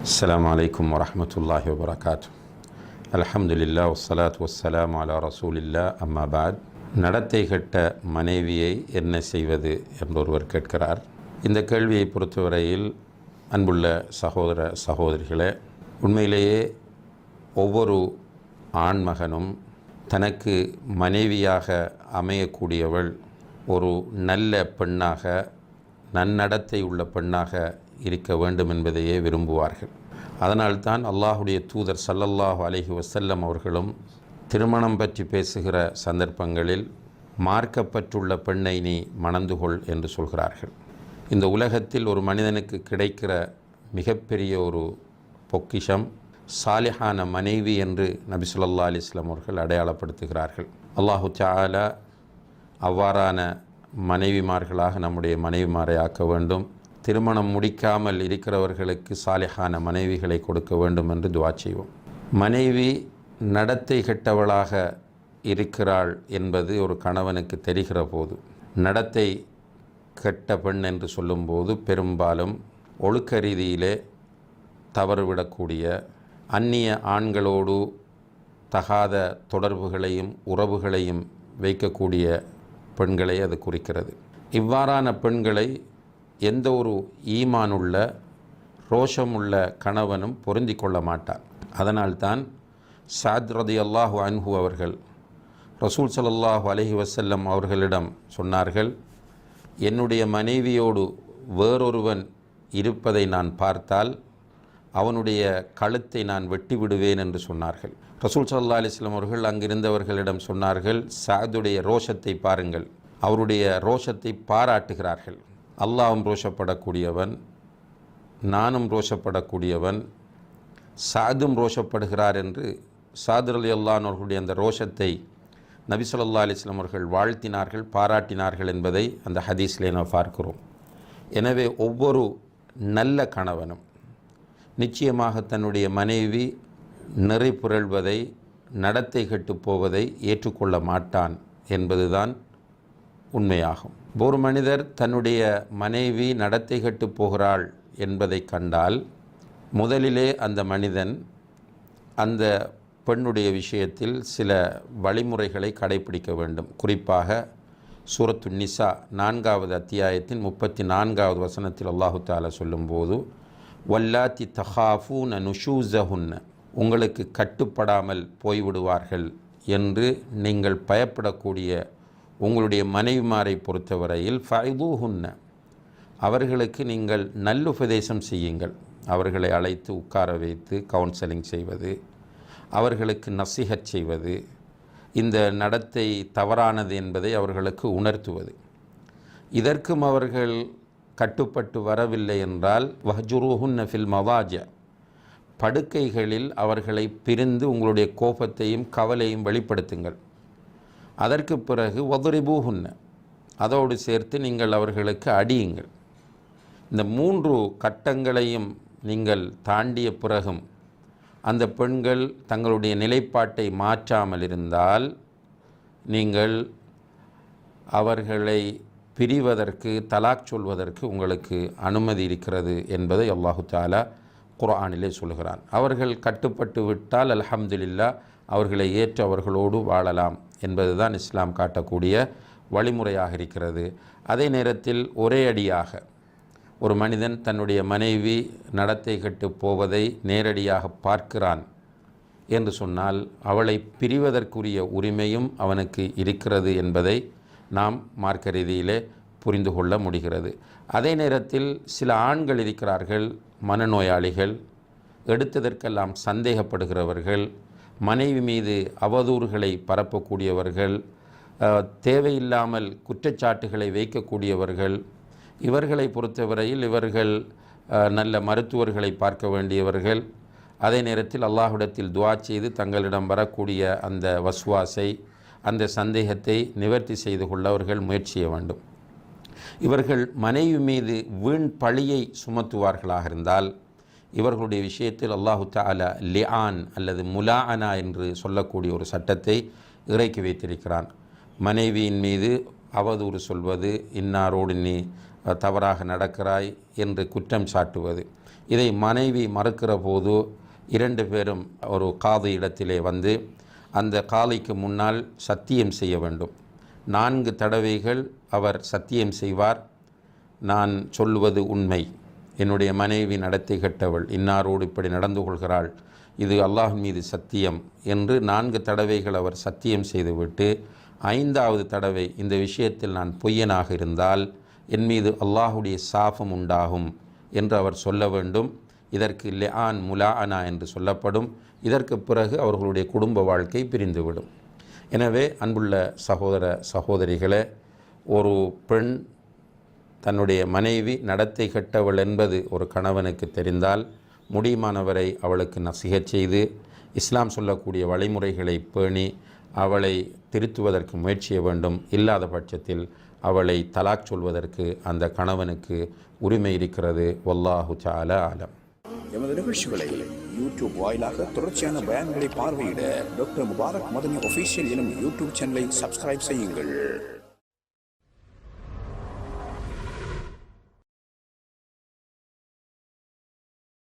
அஸ்ஸலாமு அலைக்கும் வரஹ்மத்துல்லாஹி வபரகாத்து. அல்ஹம்துலில்லாஹ் வஸ்ஸலாத்து வஸ்ஸலாமு அலா ரசூலில்லாஹ். அம்மா பாத். நடத்தை கெட்ட மனைவியை என்ன செய்வது என்று ஒருவர் கேட்கிறார். இந்த கேள்வியை பொறுத்தவரையில் அன்புள்ள சகோதர சகோதரிகளே, உண்மையிலேயே ஒவ்வொரு ஆண்மகனும் தனக்கு மனைவியாக அமையக்கூடியவள் ஒரு நல்ல பெண்ணாக, நன்னடத்தை உள்ள பெண்ணாக இருக்க வேண்டும் என்பதையே விரும்புவார்கள். அதனால்தான் அல்லாஹுடைய தூதர் ஸல்லல்லாஹு அலைஹி வஸல்லம் அவர்களும் திருமணம் பற்றி பேசுகிற சந்தர்ப்பங்களில் மார்க்கப்பட்டுள்ள பெண்ணை நீ மணந்துகொள் என்று சொல்கிறார்கள். இந்த உலகத்தில் ஒரு மனிதனுக்கு கிடைக்கிற மிகப்பெரிய ஒரு பொக்கிஷம் சாலிஹான மனைவி என்று நபி ஸல்லல்லாஹு அலைஹி வஸல்லம் அவர்கள் அடையாளப்படுத்துகிறார்கள். அல்லாஹு தஆலா அவ்வாறான மனைவிமார்களாக நம்முடைய மனைவிமாரை ஆக்க வேண்டும். திருமணம் முடிக்காமல் இருக்கிறவர்களுக்கு சாலிஹான மனைவிகளை கொடுக்க வேண்டும் என்று துஆ செய்வோம். மனைவி நடத்தை கெட்டவளாக இருக்கிறாள் என்பது ஒரு கணவனுக்கு தெரிகிற போது, நடத்தை கெட்ட பெண் என்று சொல்லும்போது பெரும்பாலும் ஒழுக்க ரீதியிலே தவறுவிடக்கூடிய, அந்நிய ஆண்களோடு தகாத தொடர்புகளையும் உறவுகளையும் வைக்கக்கூடிய பெண்களை அது குறிக்கிறது. இவ்வாறான பெண்களை எந்த ஒரு ஈமானுள்ள ரோஷமுள்ள கணவனும் பொருந்தி கொள்ள மாட்டார். அதனால்தான் ஸஅத் ரலியல்லாஹு அன்ஹு அவர்கள் ரசூல் ஸல்லல்லாஹு அலைஹி வஸல்லம் அவர்களிடம் சொன்னார்கள், என்னுடைய மனைவியோடு வேறொருவன் இருப்பதை நான் பார்த்தால் அவனுடைய கழுத்தை நான் வெட்டி விடுவேன் என்று சொன்னார்கள். ரசூல் ஸல்லல்லாஹு அலைஹி வஸல்லம் அவர்கள் அங்கிருந்தவர்களிடம் சொன்னார்கள், ஸஅதுடைய ரோஷத்தை பாருங்கள். அவருடைய ரோஷத்தை பாராட்டுகிறார்கள். அல்லாஹ்வும் ரோஷப்படக்கூடியவன், நானும் ரோஷப்படக்கூடியவன், ஸஅதும் ரோஷப்படுகிறார் என்று ஸஅத் ரலியல்லாஹு அன்ஹு அவர்களுடைய அந்த ரோஷத்தை நபி ஸல்லல்லாஹு அலைஹி வஸல்லம் அவர்கள் வாழ்த்தினார்கள், பாராட்டினார்கள் என்பதை அந்த ஹதீஸிலே நாம் பார்க்கிறோம். எனவே ஒவ்வொரு நல்ல கணவனும் நிச்சயமாக தன்னுடைய மனைவி நிறை புரள்வதை, நடத்தை கெட்டு போவதை ஏற்றுக்கொள்ள மாட்டான் என்பதுதான் உண்மையாகும். ஒரு மனிதர் தன்னுடைய மனைவி நடத்தை கெட்டு போகிறாள் என்பதை கண்டால் முதலிலே அந்த மனிதன் அந்த பெண்ணுடைய விஷயத்தில் சில வழிமுறைகளை கடைபிடிக்க வேண்டும். குறிப்பாக சூரத்து நிசா 4வது அத்தியாயத்தின் 34வது வசனத்தில் அல்லாஹு தஆலா சொல்லும்போது, வல்லாத்தி தஹாஃபூன நுஷூஸஹுன்ன, உங்களுக்கு கட்டுப்படாமல் போய்விடுவார்கள் என்று நீங்கள் பயப்படக்கூடிய உங்களுடைய மனைவிமாரை பொறுத்தவரையில் ஃபைதூஹுன்ன, அவர்களுக்கு நீங்கள் நல்லுபதேசம் செய்யுங்கள். அவர்களை அழைத்து உட்கார வைத்து கவுன்சலிங் செய்வது, அவர்களுக்கு நசிஹத் செய்வது, இந்த நடத்தை தவறானது என்பதை அவர்களுக்கு உணர்த்துவது. இதற்கும் அவர்கள் கட்டுப்பட்டு வரவில்லை என்றால் வஹ்ஜுருஹுன்ன ஃபில் மவாஜ, படுக்கைகளில் அவர்களை பிரிந்து உங்களுடைய கோபத்தையும் கவலையும் வெளிப்படுத்துங்கள். அதற்கு பிறகு வதுரிபூஹுன்ன, அதோடு சேர்த்து நீங்கள் அவர்களுக்கு அடியுங்கள். இந்த 3 கட்டங்களையும் நீங்கள் தாண்டிய பிறகும் அந்த பெண்கள் தங்களுடைய நிலைப்பாட்டை மாற்றாமல் இருந்தால் நீங்கள் அவர்களை பிரிவதற்கு, தலாக் சொல்வதற்கு உங்களுக்கு அனுமதி இருக்கிறது என்பதை அல்லாஹு தஆலா குர்ஆனிலே சொல்கிறான். அவர்கள் கட்டுப்பட்டு விட்டால் அல்ஹம்துலில்லாஹ், அவர்களை ஏற்று அவர்களோடு வாழலாம் என்பதுதான் இஸ்லாம் காட்டக்கூடிய வழிமுறையாக இருக்கிறது. அதே நேரத்தில் ஒரே அடியாக ஒரு மனிதன் தன்னுடைய மனைவி நடத்தை கெட்டு போவதை நேரடியாக பார்க்கிறான் என்று சொன்னால் அவளை பிரிவதற்குரிய உரிமையும் அவனுக்கு இருக்கிறது என்பதை நாம் மார்க்க ரீதியிலே புரிந்து கொள்ள முடிகிறது. அதே நேரத்தில் சில ஆண்கள் இருக்கிறார்கள், மனநோயாளிகள், எடுத்ததற்கெல்லாம் சந்தேகப்படுகிறவர்கள், மனைவி மீது அவதூறுகளை பரப்பக்கூடியவர்கள், தேவையில்லாமல் குற்றச்சாட்டுகளை வைக்கக்கூடியவர்கள். இவர்களை பொறுத்தவரையில் இவர்கள் நல்ல மருத்துவர்களை பார்க்க வேண்டியவர்கள். அதே நேரத்தில் அல்லாஹ்விடத்தில் துஆ செய்து தங்களிடம் வரக்கூடிய அந்த வஸ்வாஸை, அந்த சந்தேகத்தை நிவர்த்தி செய்து கொள்ள அவர்கள் முயற்சி செய்ய வேண்டும். இவர்கள் மனைவி மீது வீண் பழியை சுமத்துவார்களாக இருந்தால் இவர்களுடைய விஷயத்தில் அல்லாஹு தஆலா லிஆன் அல்லது முலாஅனா என்று சொல்லக்கூடிய ஒரு சட்டத்தை இறக்கி வைத்திருக்கிறான். மனைவியின் மீது அவதூறு சொல்வது, இன்னாரோடு நீ தவறாக நடக்கிறாய் என்று குற்றம் சாட்டுவது, இதை மனைவி மறுக்கிற போது 2 பேரும் ஒரு காது இடத்திலே வந்து அந்த காலைக்கு முன்னால் சத்தியம் செய்ய வேண்டும். 4 தடவைகள் அவர் சத்தியம் செய்வார். நான் சொல்வது உண்மை, என்னுடைய மனைவி நடத்தை கெட்டவள், இன்னாரோடு இப்படி நடந்து கொள்கிறாள், இது அல்லாஹ் மீது சத்தியம் என்று 4 தடவைகள் அவர் சத்தியம் செய்துவிட்டு 5வது தடவை இந்த விஷயத்தில் நான் பொய்யனாக இருந்தால் என் மீது அல்லாஹுடைய சாபம் உண்டாகும் என்று அவர் சொல்ல வேண்டும். இதற்கு லிஆன் முலாஅனா என்று சொல்லப்படும். இதற்கு பிறகு அவர்களுடைய குடும்ப வாழ்க்கை பிரிந்துவிடும். எனவே அன்புள்ள சகோதர சகோதரிகளே, ஒரு பெண் தன்னுடைய மனைவி நடத்தை கெட்டவள் என்பது ஒரு கணவனுக்கு தெரிந்தால் முடியுமானவரை அவளுக்கு நசிஹத் செய்து இஸ்லாம் சொல்லக்கூடிய வழிமுறைகளை பேணி அவளை திருத்துவதற்கு முயற்சிய வேண்டும். இல்லாத பட்சத்தில் அவளை தலாக் சொல்வதற்கு அந்த கணவனுக்கு உரிமை இருக்கிறது. வல்லாஹு தஆலா ஆலம். எமது நிகழ்ச்சிகளை யூடியூப் வாயிலாக தொடர்ச்சியான பயான்களை பார்வையிட டாக்டர் முபாரக் மதனி ஆஃபீஷியல் எனும் யூடியூப் சேனலை சப்ஸ்கிரைப் செய்யுங்கள்.